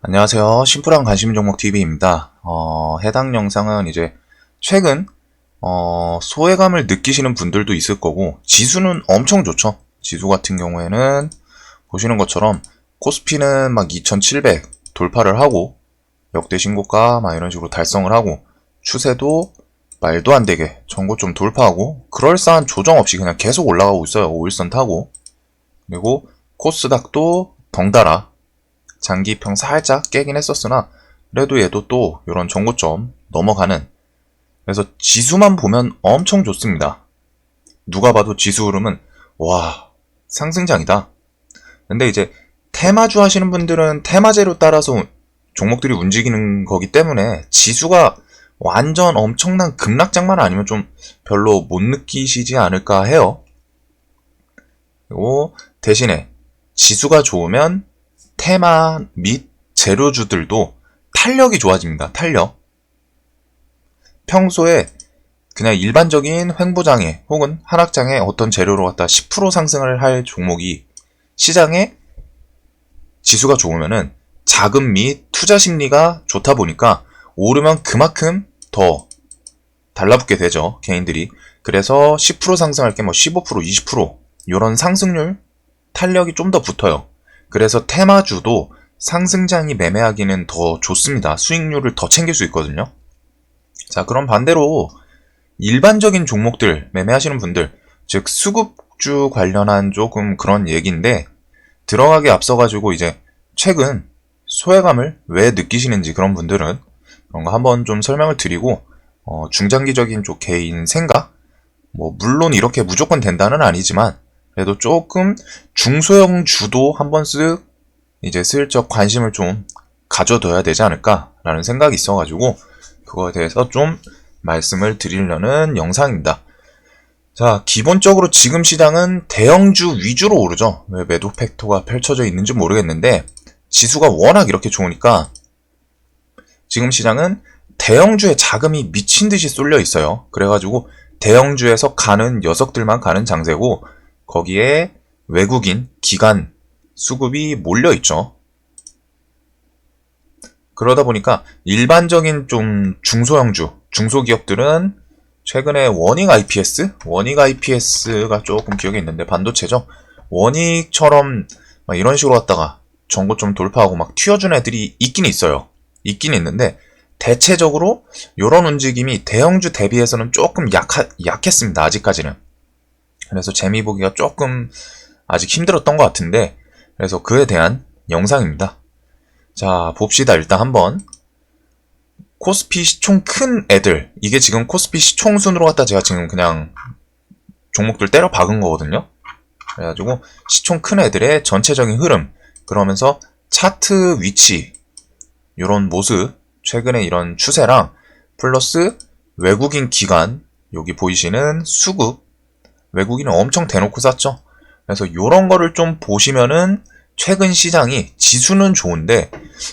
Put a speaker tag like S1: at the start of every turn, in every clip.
S1: 안녕하세요. 심플한 관심 종목 TV입니다. 해당 영상은 이제 최근 소외감을 느끼시는 분들도 있을 거고, 지수는 엄청 좋죠. 지수 같은 경우에는 보시는 것처럼 코스피는 막 2700 돌파를 하고 역대 신고가 막 이런 식으로 달성을 하고, 추세도 말도 안 되게 전고점 돌파하고 그럴싸한 조정 없이 그냥 계속 올라가고 있어요. 5일선 타고. 그리고 코스닥도 덩달아 장기평 살짝 깨긴 했었으나 그래도 얘도 또 이런 전고점 넘어가는, 그래서 지수만 보면 엄청 좋습니다. 누가 봐도 지수 흐름은 와, 상승장이다. 근데 이제 테마주 하시는 분들은 테마제로 따라서 종목들이 움직이는 거기 때문에 지수가 완전 엄청난 급락장만 아니면 좀 별로 못 느끼시지 않을까 해요. 그리고 대신에 지수가 좋으면 테마 및 재료주들도 탄력이 좋아집니다. 탄력. 평소에 그냥 일반적인 횡보장에 혹은 하락장에 어떤 재료로 갖다 10% 상승을 할 종목이 시장에 지수가 좋으면은 자금 및 투자 심리가 좋다 보니까 오르면 그만큼 더 달라붙게 되죠. 개인들이. 그래서 10% 상승할 게 뭐 15%, 20% 이런 상승률 탄력이 좀 더 붙어요. 그래서 테마주도 상승장이 매매하기는 더 좋습니다. 수익률을 더 챙길 수 있거든요. 자, 그럼 반대로 일반적인 종목들 매매하시는 분들, 즉 수급주 관련한 조금 그런 얘기인데, 들어가기 앞서가지고 이제 최근 소외감을 왜 느끼시는지 그런 분들은 그런 거 한번 좀 설명을 드리고, 중장기적인 쪽 개인 생각, 뭐 물론 이렇게 무조건 된다는 아니지만 그래도 조금 중소형 주도 한번 쓱 이제 슬쩍 관심을 좀 가져둬야 되지 않을까라는 생각이 있어가지고 그거에 대해서 좀 말씀을 드리려는 영상입니다. 자, 기본적으로 지금 시장은 대형주 위주로 오르죠. 왜 매도 팩토가 펼쳐져 있는지 모르겠는데 지수가 워낙 이렇게 좋으니까 지금 시장은 대형주에 자금이 미친 듯이 쏠려 있어요. 그래가지고 대형주에서 가는 녀석들만 가는 장세고, 거기에 외국인, 기관, 수급이 몰려있죠. 그러다 보니까 일반적인 좀 중소형주, 중소기업들은 최근에 원익 IPS가 조금 기억에 있는데 반도체죠. 원익처럼 막 이런 식으로 갔다가 전고점 돌파하고 막 튀어준 애들이 있긴 있어요. 있긴 있는데 대체적으로 이런 움직임이 대형주 대비해서는 조금 약했습니다. 아직까지는. 그래서 재미 보기가 조금 아직 힘들었던 것 같은데, 그래서 그에 대한 영상입니다. 자, 봅시다. 일단 한번 코스피 시총 큰 애들, 이게 지금 코스피 시총 순으로 갖다 제가 지금 그냥 종목들 때려 박은 거거든요. 그래가지고 시총 큰 애들의 전체적인 흐름, 그러면서 차트 위치, 이런 모습, 최근에 이런 추세랑 플러스 외국인 기관, 여기 보이시는 수급, 외국인은 엄청 대놓고 샀죠. 그래서 이런 거를 좀 보시면은 최근 시장이 지수는 좋은데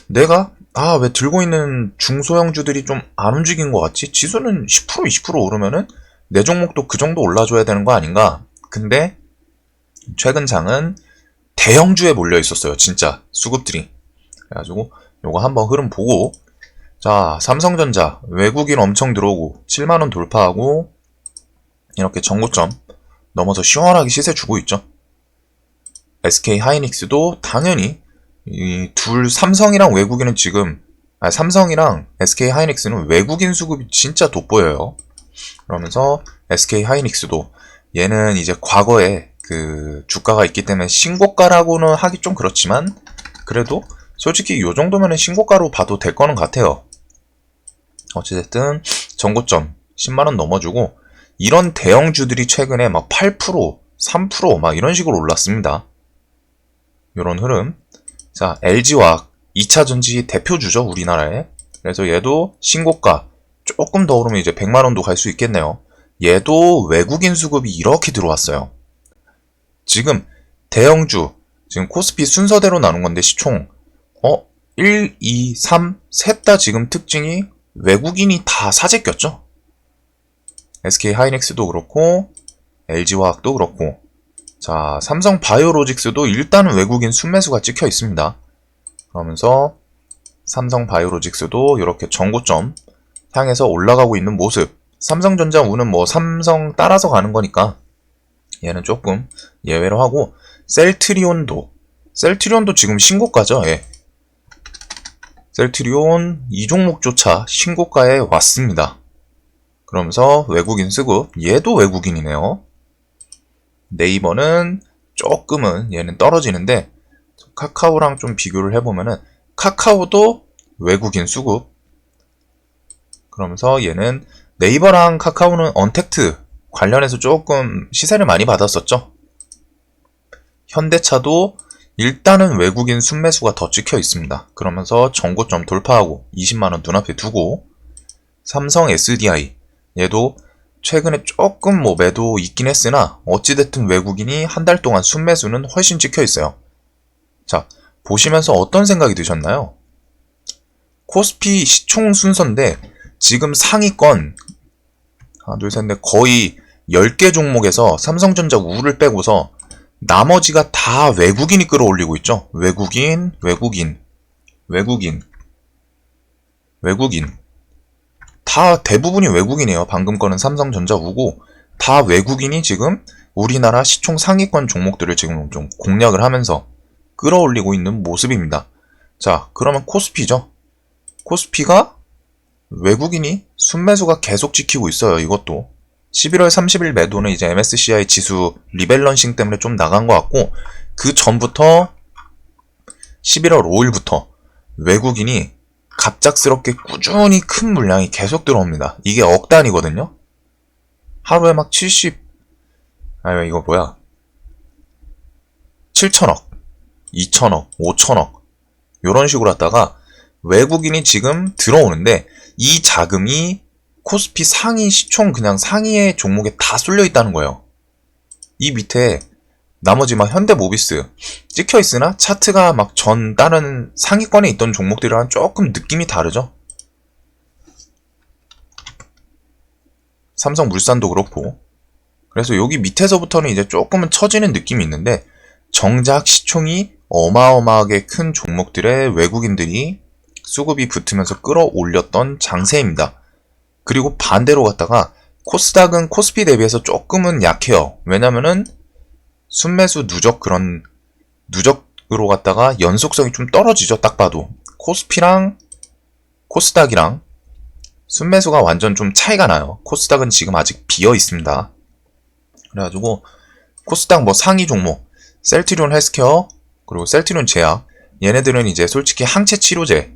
S1: 내가 왜 들고 있는 중소형주들이 좀 안 움직인 것 같지? 지수는 10% 20% 오르면은 내 종목도 그 정도 올라줘야 되는 거 아닌가? 근데 최근 장은 대형주에 몰려 있었어요. 진짜 수급들이. 그래가지고 요거 한번 흐름 보고, 자, 삼성전자 외국인 엄청 들어오고 7만원 돌파하고 이렇게 정고점 넘어서 시원하게 시세 주고 있죠. SK 하이닉스도 당연히 이 둘, 삼성이랑 외국인은 지금, 삼성이랑 SK 하이닉스는 외국인 수급이 진짜 돋보여요. 그러면서 SK 하이닉스도 얘는 이제 과거에 그 주가가 있기 때문에 신고가라고는 하기 좀 그렇지만 그래도 솔직히 요 정도면은 신고가로 봐도 될 거는 같아요. 어찌됐든 전고점 10만원 넘어주고, 이런 대형주들이 최근에 막 8%, 3%막 이런 식으로 올랐습니다. 이런 흐름. 자, LG화학 2차전지 대표주죠, 우리나라에. 그래서 얘도 신고가 조금 더 오르면 이제 100만원도 갈 수 있겠네요. 얘도 외국인 수급이 이렇게 들어왔어요. 지금 대형주, 지금 코스피 순서대로 나눈 건데 시총 1, 2, 3, 셋 다 지금 특징이 외국인이 다 사재 꼈죠. SK 하이닉스도 그렇고 LG화학도 그렇고, 자, 삼성 바이오로직스도 일단은 외국인 순매수가 찍혀 있습니다. 그러면서 삼성바이오로직스도 이렇게 전고점 향해서 올라가고 있는 모습. 삼성전자 우는 뭐 삼성 따라서 가는 거니까 얘는 조금 예외로 하고, 셀트리온도 지금 신고가죠. 예. 셀트리온 이 종목조차 신고가에 왔습니다. 그러면서 외국인 수급, 얘도 외국인이네요. 네이버는 조금은 얘는 떨어지는데, 카카오랑 좀 비교를 해보면은 카카오도 외국인 수급. 그러면서 얘는 네이버랑 카카오는 언택트 관련해서 조금 시세를 많이 받았었죠. 현대차도 일단은 외국인 순매수가 더 찍혀 있습니다. 그러면서 전고점 돌파하고 20만원 눈앞에 두고, 삼성 SDI 얘도 최근에 조금 뭐 매도 있긴 했으나 어찌됐든 외국인이 한 달 동안 순매수는 훨씬 찍혀 있어요. 자, 보시면서 어떤 생각이 드셨나요? 코스피 시총 순서인데 지금 상위권 하나 둘 셋 넷 거의 10개 종목에서 삼성전자 우를 빼고서 나머지가 다 외국인이 끌어올리고 있죠. 외국인 다 대부분이 외국인이에요. 방금 거는 삼성전자 우고 다 외국인이 지금 우리나라 시총 상위권 종목들을 지금 좀 공략을 하면서 끌어올리고 있는 모습입니다. 자, 그러면 코스피죠. 코스피가 외국인이 순매수가 계속 지키고 있어요. 이것도 11월 30일 매도는 이제 MSCI 지수 리밸런싱 때문에 좀 나간 것 같고, 그 전부터 11월 5일부터 외국인이 갑작스럽게 꾸준히 큰 물량이 계속 들어옵니다. 이게 억 단위거든요. 하루에 막 7천억, 2천억, 5천억 요런 식으로 하다가 외국인이 지금 들어오는데, 이 자금이 코스피 상위 시총 그냥 상위의 종목에 다 쏠려 있다는 거예요. 이 밑에 나머지 막 현대모비스 찍혀 있으나 차트가 막 전 다른 상위권에 있던 종목들이랑 조금 느낌이 다르죠. 삼성물산도 그렇고. 그래서 여기 밑에서부터는 이제 조금은 처지는 느낌이 있는데, 정작 시총이 어마어마하게 큰 종목들의 외국인들이 수급이 붙으면서 끌어올렸던 장세입니다. 그리고 반대로 갔다가 코스닥은 코스피 대비해서 조금은 약해요. 왜냐면은 순매수 그런 누적으로 갔다가 연속성이 좀 떨어지죠. 딱 봐도 코스피랑 코스닥이랑 순매수가 완전 좀 차이가 나요. 코스닥은 지금 아직 비어 있습니다. 그래가지고 코스닥 뭐 상위 종목 셀트리온 헬스케어 그리고 셀트리온 제약, 얘네들은 이제 솔직히 항체 치료제,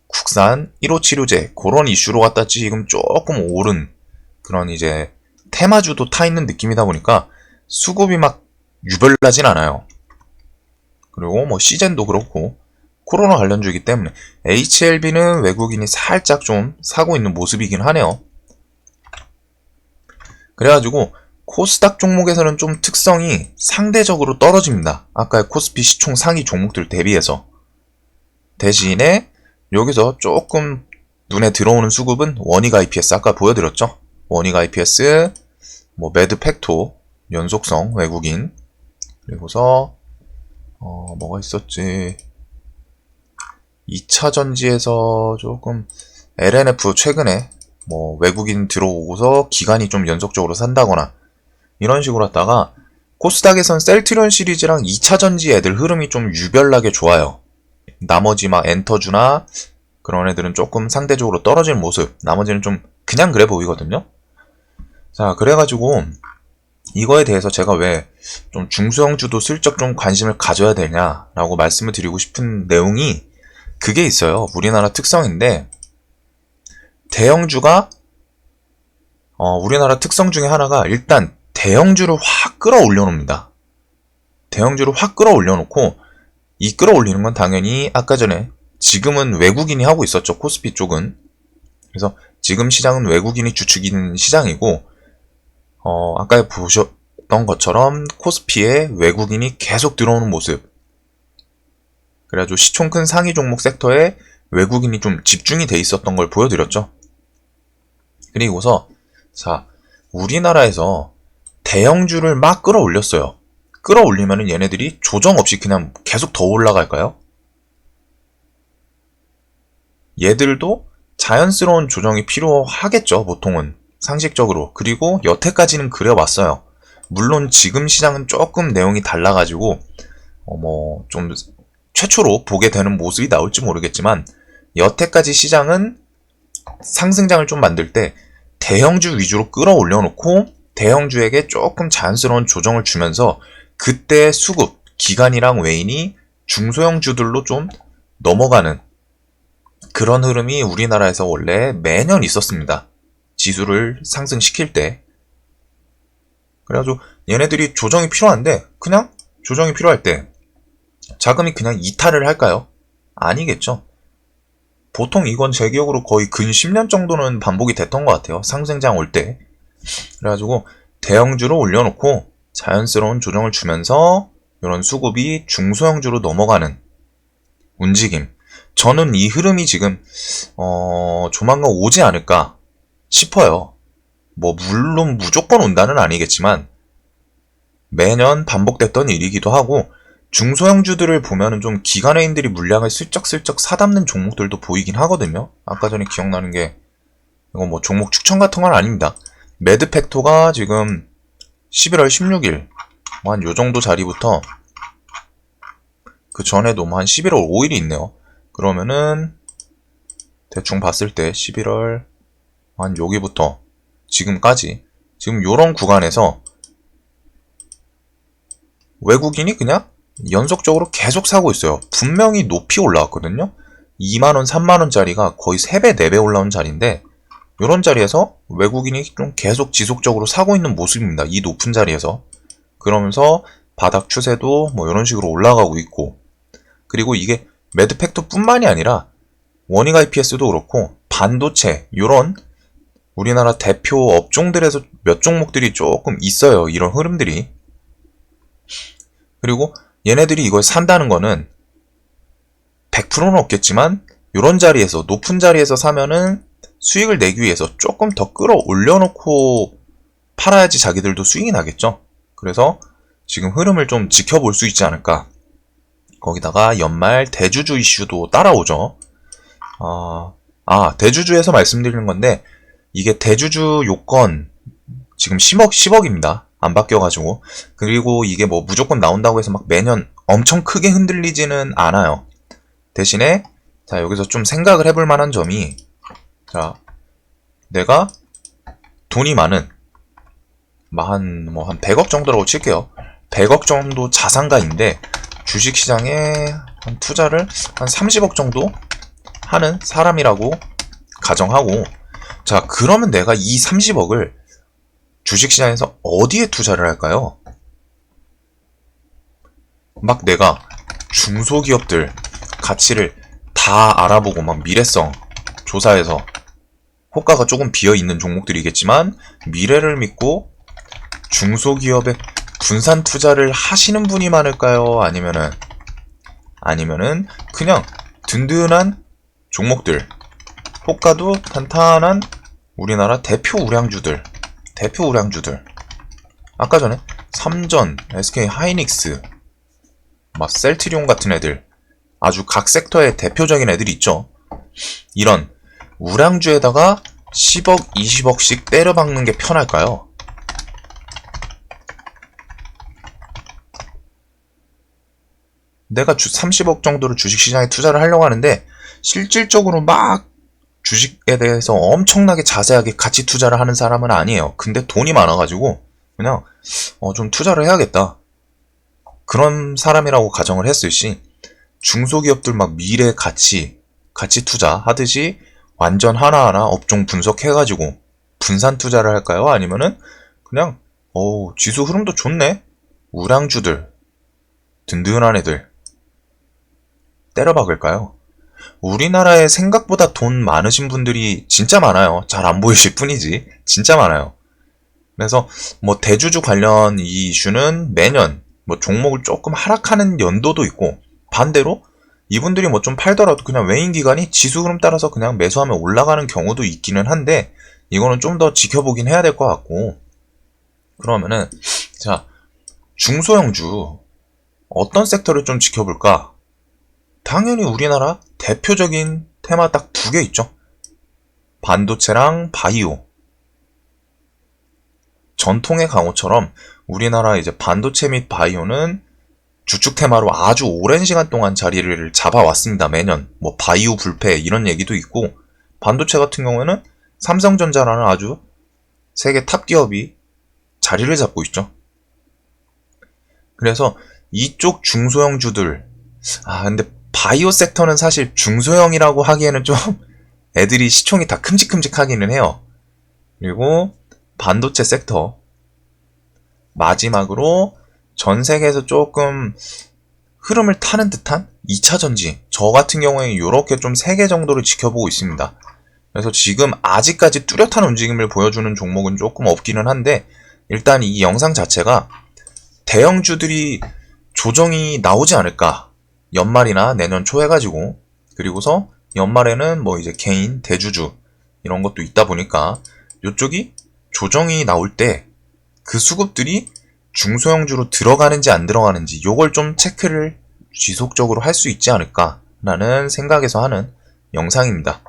S1: 국산 1호 치료제 그런 이슈로 갖다 지금 조금 오른 그런 이제 테마주도 타 있는 느낌이다 보니까 수급이 막 유별나진 않아요. 그리고 뭐 시젠도 그렇고 코로나 관련주이기 때문에 HLB는 외국인이 살짝 좀 사고 있는 모습이긴 하네요. 그래가지고 코스닥 종목에서는 좀 특성이 상대적으로 떨어집니다. 아까 코스피 시총 상위 종목들 대비해서. 대신에 여기서 조금 눈에 들어오는 수급은 원익 IPS, 아까 보여드렸죠? 원익 IPS, 뭐 매드팩토, 연속성, 외국인, 그리고서 뭐가 있었지? 2차전지에서 조금 LNF 최근에 뭐 외국인 들어오고서 기간이 좀 연속적으로 산다거나 이런 식으로 하다가 코스닥에선 셀트리온 시리즈랑 2차전지 애들 흐름이 좀 유별나게 좋아요. 나머지 막 엔터주나 그런 애들은 조금 상대적으로 떨어지는 모습, 나머지는 좀 그냥 그래 보이거든요. 자, 그래가지고 이거에 대해서 제가 왜 좀 중소형주도 슬쩍 좀 관심을 가져야 되냐라고 말씀을 드리고 싶은 내용이 그게 있어요. 우리나라 특성인데, 대형주가 우리나라 특성 중에 하나가 일단 대형주를 확 끌어올려 놓습니다. 대형주를 확 끌어올려 놓고, 이 끌어올리는 건 당연히 아까 전에 지금은 외국인이 하고 있었죠. 코스피 쪽은. 그래서 지금 시장은 외국인이 주축인 시장이고, 아까 보셨던 것처럼 코스피에 외국인이 계속 들어오는 모습. 그래가지고 시총 큰 상위 종목 섹터에 외국인이 좀 집중이 돼 있었던 걸 보여드렸죠. 그리고서 자, 우리나라에서 대형주를 막 끌어올렸어요. 끌어올리면은 얘네들이 조정 없이 그냥 계속 더 올라갈까요? 얘들도 자연스러운 조정이 필요하겠죠, 보통은. 상식적으로. 그리고 여태까지는 그래왔어요. 물론 지금 시장은 조금 내용이 달라가지고, 좀 최초로 보게 되는 모습이 나올지 모르겠지만, 여태까지 시장은 상승장을 좀 만들 때 대형주 위주로 끌어올려 놓고 대형주에게 조금 자연스러운 조정을 주면서 그때 수급, 기관이랑 외인이 중소형주들로 좀 넘어가는 그런 흐름이 우리나라에서 원래 매년 있었습니다. 지수를 상승시킬 때. 그래가지고 얘네들이 조정이 필요한데 그냥 조정이 필요할 때 자금이 그냥 이탈을 할까요? 아니겠죠. 보통 이건 제 기억으로 거의 근 10년 정도는 반복이 됐던 것 같아요. 상승장 올 때. 그래가지고 대형주로 올려놓고 자연스러운 조정을 주면서 이런 수급이 중소형주로 넘어가는 움직임. 저는 이 흐름이 지금 조만간 오지 않을까 싶어요. 물론 무조건 온다는 아니겠지만 매년 반복됐던 일이기도 하고 중소형주들을 보면은 좀 기관회인들이 물량을 슬쩍슬쩍 사담는 종목들도 보이긴 하거든요. 아까 전에 기억나는 게 이거 종목 추천 같은 건 아닙니다. 매드팩토가 지금 11월 16일 한 요정도 자리부터 그 전에도 한 11월 5일이 있네요. 그러면은 대충 봤을 때 11월 한 여기부터 지금까지 지금 요런 구간에서 외국인이 그냥 연속적으로 계속 사고 있어요. 분명히 높이 올라왔거든요. 2만원, 3만원짜리가 거의 3배, 4배 올라온 자리인데 이런 자리에서 외국인이 좀 계속 지속적으로 사고 있는 모습입니다. 이 높은 자리에서. 그러면서 바닥 추세도 이런 식으로 올라가고 있고 그리고 이게 매드팩토 뿐만이 아니라 원익 IPS도 그렇고 반도체 이런 우리나라 대표 업종들에서 몇 종목들이 조금 있어요. 이런 흐름들이. 그리고 얘네들이 이걸 산다는 거는 100%는 없겠지만 이런 자리에서 높은 자리에서 사면은 수익을 내기 위해서 조금 더 끌어올려 놓고 팔아야지 자기들도 수익이 나겠죠. 그래서 지금 흐름을 좀 지켜볼 수 있지 않을까. 거기다가 연말 대주주 이슈도 따라오죠. 대주주에서 말씀드리는 건데 이게 대주주 요건 지금 10억입니다. 안 바뀌어가지고. 그리고 이게 무조건 나온다고 해서 막 매년 엄청 크게 흔들리지는 않아요. 대신에 자 여기서 좀 생각을 해볼 만한 점이 자 내가 돈이 많은 한 100억 정도라고 칠게요. 100억 정도 자산가인데 주식시장에 한 투자를 한 30억 정도 하는 사람이라고 가정하고 자 그러면 내가 이 30억을 주식시장에서 어디에 투자를 할까요? 막 내가 중소기업들 가치를 다 알아보고 막 미래성 조사해서 호가가 조금 비어있는 종목들이겠지만 미래를 믿고 중소기업에 분산 투자를 하시는 분이 많을까요? 아니면은 그냥 든든한 종목들 호가도 탄탄한 우리나라 대표 우량주들 아까 전에 삼전, SK 하이닉스 막 셀트리온 같은 애들 아주 각 섹터의 대표적인 애들이 있죠. 이런 우량주에다가 10억, 20억씩 때려박는 게 편할까요? 내가 30억 정도를 주식시장에 투자를 하려고 하는데 실질적으로 막 주식에 대해서 엄청나게 자세하게 가치 투자를 하는 사람은 아니에요. 근데 돈이 많아가지고 그냥 좀 투자를 해야겠다. 그런 사람이라고 가정을 했을 시 중소기업들 막 미래 가치 투자 하듯이 완전 하나하나 업종 분석해가지고 분산 투자를 할까요? 아니면은 그냥 지수 흐름도 좋네. 우량주들 든든한 애들 때려박을까요? 우리나라에 생각보다 돈 많으신 분들이 진짜 많아요. 잘 안 보이실 뿐이지. 진짜 많아요. 그래서 대주주 관련 이 이슈는 매년 종목을 조금 하락하는 연도도 있고 반대로 이분들이 좀 팔더라도 그냥 외인 기관이 지수 흐름 따라서 그냥 매수하면 올라가는 경우도 있기는 한데 이거는 좀 더 지켜보긴 해야 될 것 같고 그러면은 자 중소형주 어떤 섹터를 좀 지켜볼까? 당연히 우리나라 대표적인 테마 딱 두 개 있죠. 반도체랑 바이오. 전통의 강호처럼 우리나라 이제 반도체 및 바이오는 주축 테마로 아주 오랜 시간 동안 자리를 잡아왔습니다. 매년. 뭐 바이오 불패 이런 얘기도 있고, 반도체 같은 경우에는 삼성전자라는 아주 세계 탑 기업이 자리를 잡고 있죠. 그래서 이쪽 중소형주들, 근데 바이오 섹터는 사실 중소형이라고 하기에는 좀 애들이 시총이 다 큼직큼직하기는 해요. 그리고 반도체 섹터, 마지막으로 전 세계에서 조금 흐름을 타는 듯한 2차전지, 저 같은 경우에 이렇게 좀 3개 정도를 지켜보고 있습니다. 그래서 지금 아직까지 뚜렷한 움직임을 보여주는 종목은 조금 없기는 한데, 일단 이 영상 자체가 대형주들이 조정이 나오지 않을까, 연말이나 내년 초 해가지고, 그리고서 연말에는 뭐 이제 개인, 대주주 이런 것도 있다 보니까 이쪽이 조정이 나올 때 그 수급들이 중소형주로 들어가는지 안 들어가는지 요걸 좀 체크를 지속적으로 할 수 있지 않을까 라는 생각에서 하는 영상입니다.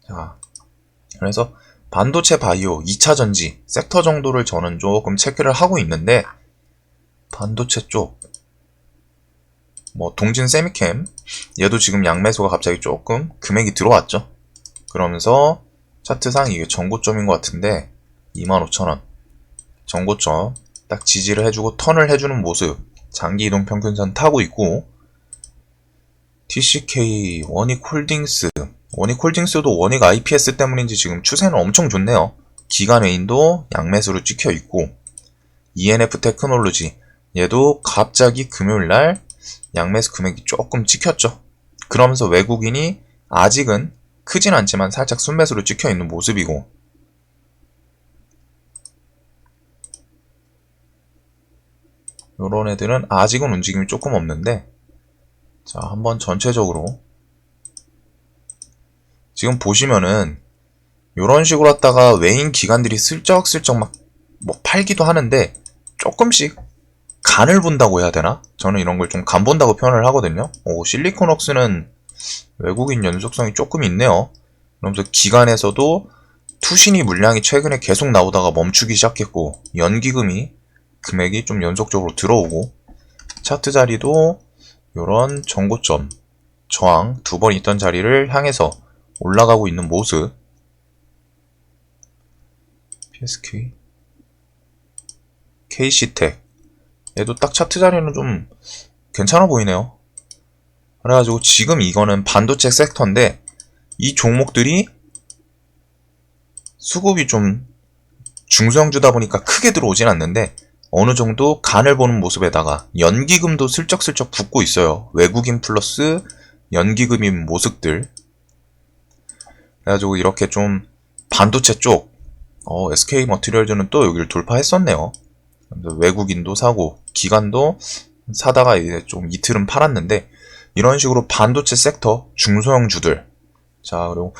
S1: 자, 그래서 반도체 바이오 2차전지 섹터 정도를 저는 조금 체크를 하고 있는데, 반도체 쪽 뭐 동진 세미캠, 얘도 지금 양매수가 갑자기 조금 금액이 들어왔죠. 그러면서 차트상 이게 전고점인 것 같은데 25,000원 전고점 딱 지지를 해주고 턴을 해주는 모습, 장기 이동 평균선 타고 있고, TCK, 원익홀딩스, 원익홀딩스도 원익 IPS 때문인지 지금 추세는 엄청 좋네요. 기관 외인도 양매수로 찍혀 있고, ENF 테크놀로지, 얘도 갑자기 금요일날 양매수 금액이 조금 찍혔죠. 그러면서 외국인이 아직은 크진 않지만 살짝 순매수로 찍혀 있는 모습이고, 요런 애들은 아직은 움직임이 조금 없는데, 자, 한번 전체적으로 지금 보시면은 요런 식으로 왔다가 외인 기관들이 슬쩍슬쩍 막 뭐 팔기도 하는데, 조금씩 간을 본다고 해야 되나? 저는 이런 걸 좀 간 본다고 표현을 하거든요. 실리콘웍스는 외국인 연속성이 조금 있네요. 그러면서 기관에서도 투신이 물량이 최근에 계속 나오다가 멈추기 시작했고, 연기금이 금액이 좀 연속적으로 들어오고, 차트 자리도 요런 전고점, 저항 2번 있던 자리를 향해서 올라가고 있는 모습. PSK, KC텍, 얘도 딱 차트 자리는 좀 괜찮아 보이네요. 그래가지고 지금 이거는 반도체 섹터인데, 이 종목들이 수급이 좀 중소형주다 보니까 크게 들어오진 않는데 어느 정도 간을 보는 모습에다가 연기금도 슬쩍슬쩍 붙고 있어요. 외국인 플러스 연기금인 모습들. 그래가지고 이렇게 좀 반도체 쪽, SK 머티리얼즈는 또 여기를 돌파했었네요. 외국인도 사고 기관도 사다가 이제 좀 이틀은 팔았는데, 이런 식으로 반도체 섹터 중소형주들. 자, 그리고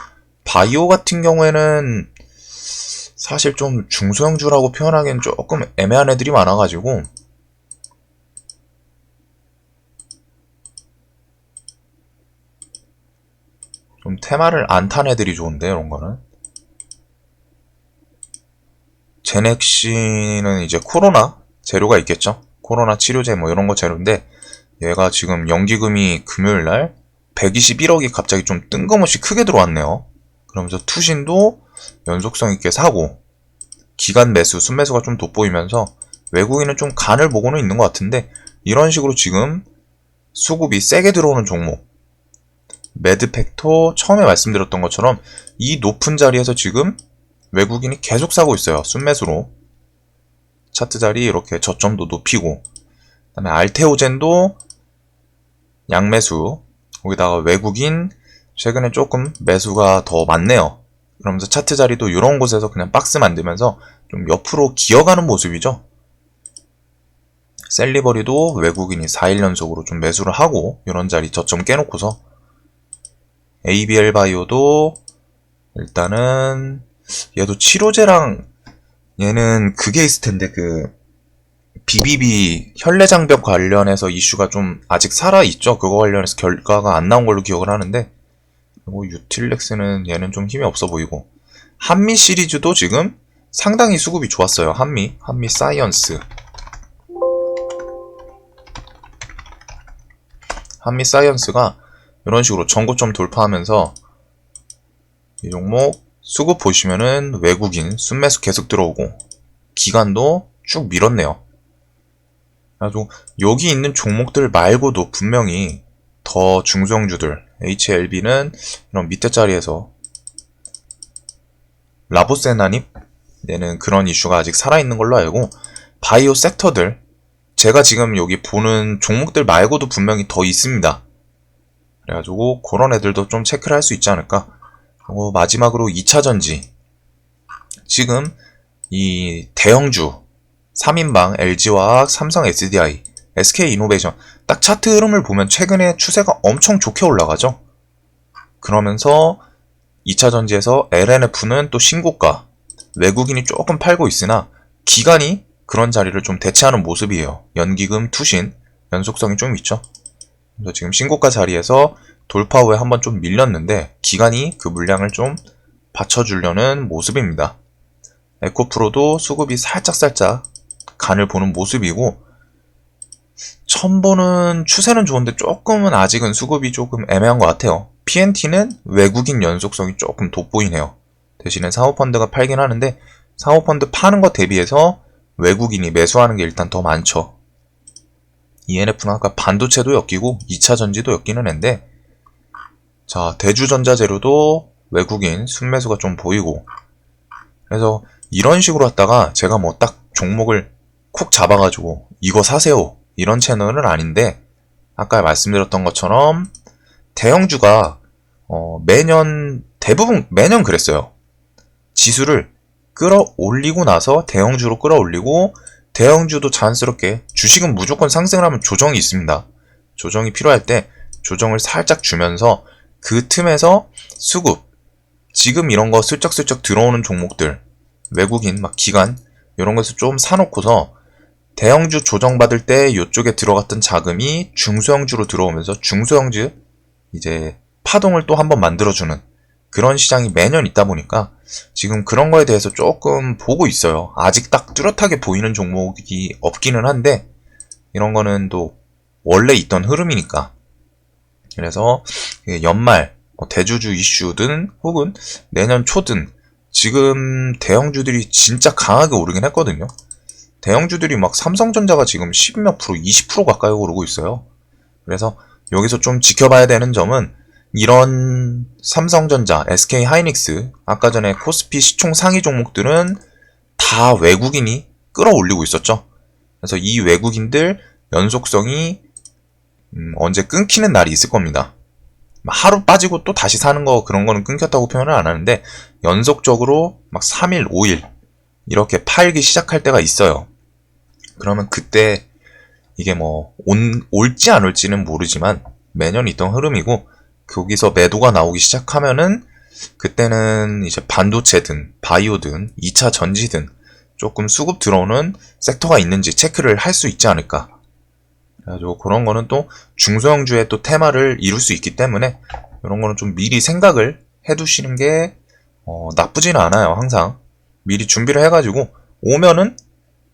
S1: 바이오 같은 경우에는 사실 좀 중소형주라고 표현하기엔 조금 애매한 애들이 많아가지고, 좀 테마를 안 탄 애들이 좋은데, 이런 거는. 제넥시는 이제 코로나 재료가 있겠죠? 코로나 치료제 뭐 이런 거 재료인데, 얘가 지금 연기금이 금요일날 121억이 갑자기 좀 뜬금없이 크게 들어왔네요. 그러면서 투신도 연속성 있게 사고, 기간 매수, 순매수가 좀 돋보이면서 외국인은 좀 간을 보고는 있는 것 같은데, 이런 식으로 지금 수급이 세게 들어오는 종목, 매드팩토 처음에 말씀드렸던 것처럼 이 높은 자리에서 지금 외국인이 계속 사고 있어요. 순매수로. 차트 자리 이렇게 저점도 높이고, 그 다음에 알테오젠도 양매수, 거기다가 외국인 최근에 조금 매수가 더 많네요. 그러면서 차트 자리도 이런 곳에서 그냥 박스 만들면서 좀 옆으로 기어가는 모습이죠. 셀리버리도 외국인이 4일 연속으로 좀 매수를 하고 이런 자리 저점 깨놓고서, ABL 바이오도 일단은 얘도 치료제랑 얘는 그게 있을 텐데, 그 BBB 혈내장벽 관련해서 이슈가 좀 아직 살아있죠. 그거 관련해서 결과가 안 나온 걸로 기억을 하는데, 그리고 유틸렉스는 얘는 좀 힘이 없어 보이고, 한미 시리즈도 지금 상당히 수급이 좋았어요. 한미 사이언스. 한미 사이언스가 이런 식으로 전고점 돌파하면서 이 종목 수급 보시면은 외국인 순매수 계속 들어오고 기간도 쭉 밀었네요. 아주 여기 있는 종목들 말고도 분명히 더 중소형주들, HLB는 이런 밑에 자리에서 라보세나님 얘는 그런 이슈가 아직 살아있는 걸로 알고, 바이오 섹터들 제가 지금 여기 보는 종목들 말고도 분명히 더 있습니다. 그래가지고 그런 애들도 좀 체크를 할 수 있지 않을까. 그리고 마지막으로 2차전지, 지금 이 대형주 3인방 LG화학, 삼성 SDI, SK이노베이션 딱 차트 흐름을 보면 최근에 추세가 엄청 좋게 올라가죠. 그러면서 2차전지에서 LNF는 또 신고가, 외국인이 조금 팔고 있으나 기관이 그런 자리를 좀 대체하는 모습이에요. 연기금, 투신, 연속성이 좀 있죠. 그래서 지금 신고가 자리에서 돌파 후에 한번 좀 밀렸는데 기관이 그 물량을 좀 받쳐주려는 모습입니다. 에코프로도 수급이 살짝살짝 간을 보는 모습이고, 첨보는 추세는 좋은데 조금은 아직은 수급이 조금 애매한 것 같아요. PNT는 외국인 연속성이 조금 돋보이네요. 대신에 사모펀드가 팔긴 하는데 사모펀드 파는 것 대비해서 외국인이 매수하는 게 일단 더 많죠. ENF는 아까 반도체도 엮이고 2차전지도 엮이는 앤데, 자, 대주전자재료도 외국인 순매수가 좀 보이고, 그래서 이런 식으로 하다가 제가 뭐 딱 종목을 콕 잡아가지고 이거 사세요 이런 채널은 아닌데, 아까 말씀드렸던 것처럼 대형주가 매년 대부분 매년 그랬어요. 지수를 끌어올리고 나서 대형주로 끌어올리고, 대형주도 자연스럽게, 주식은 무조건 상승을 하면 조정이 있습니다. 조정이 필요할 때 조정을 살짝 주면서 그 틈에서 수급, 지금 이런 거 슬쩍슬쩍 들어오는 종목들, 외국인 막 기관 이런 것을 좀 사놓고서 대형주 조정받을 때 이쪽에 들어갔던 자금이 중소형주로 들어오면서 중소형주 이제 파동을 또 한번 만들어주는 그런 시장이 매년 있다 보니까 지금 그런 거에 대해서 조금 보고 있어요. 아직 딱 뚜렷하게 보이는 종목이 없기는 한데 이런 거는 또 원래 있던 흐름이니까. 그래서 연말 대주주 이슈든 혹은 내년 초든 지금 대형주들이 진짜 강하게 오르긴 했거든요. 대형주들이 막 삼성전자가 지금 10몇 프로, 20% 가까이 오르고 있어요. 그래서 여기서 좀 지켜봐야 되는 점은, 이런 삼성전자, SK하이닉스, 아까 전에 코스피 시총 상위 종목들은 다 외국인이 끌어올리고 있었죠. 그래서 이 외국인들 연속성이 언제 끊기는 날이 있을 겁니다. 하루 빠지고 또 다시 사는 거, 그런 거는 끊겼다고 표현을 안 하는데 연속적으로 막 3일, 5일 이렇게 팔기 시작할 때가 있어요. 그러면 그때 이게 뭐 올지 안 올지는 모르지만 매년 있던 흐름이고, 거기서 매도가 나오기 시작하면은 그때는 이제 반도체든 바이오든 2차 전지든 조금 수급 들어오는 섹터가 있는지 체크를 할 수 있지 않을까. 그래가지고 그런 거는 또 중소형주의 또 테마를 이룰 수 있기 때문에 이런 거는 좀 미리 생각을 해두시는 게 나쁘지는 않아요. 항상 미리 준비를 해가지고 오면은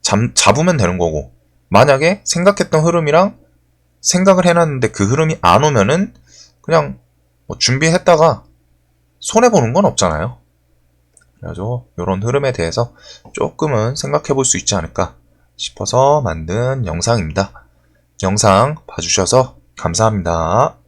S1: 잡으면 되는 거고, 만약에 생각했던 흐름이랑 생각을 해놨는데 그 흐름이 안 오면은 그냥 뭐 준비했다가 손해보는 건 없잖아요. 그래가지고 이런 흐름에 대해서 조금은 생각해 볼 수 있지 않을까 싶어서 만든 영상입니다. 영상 봐주셔서 감사합니다.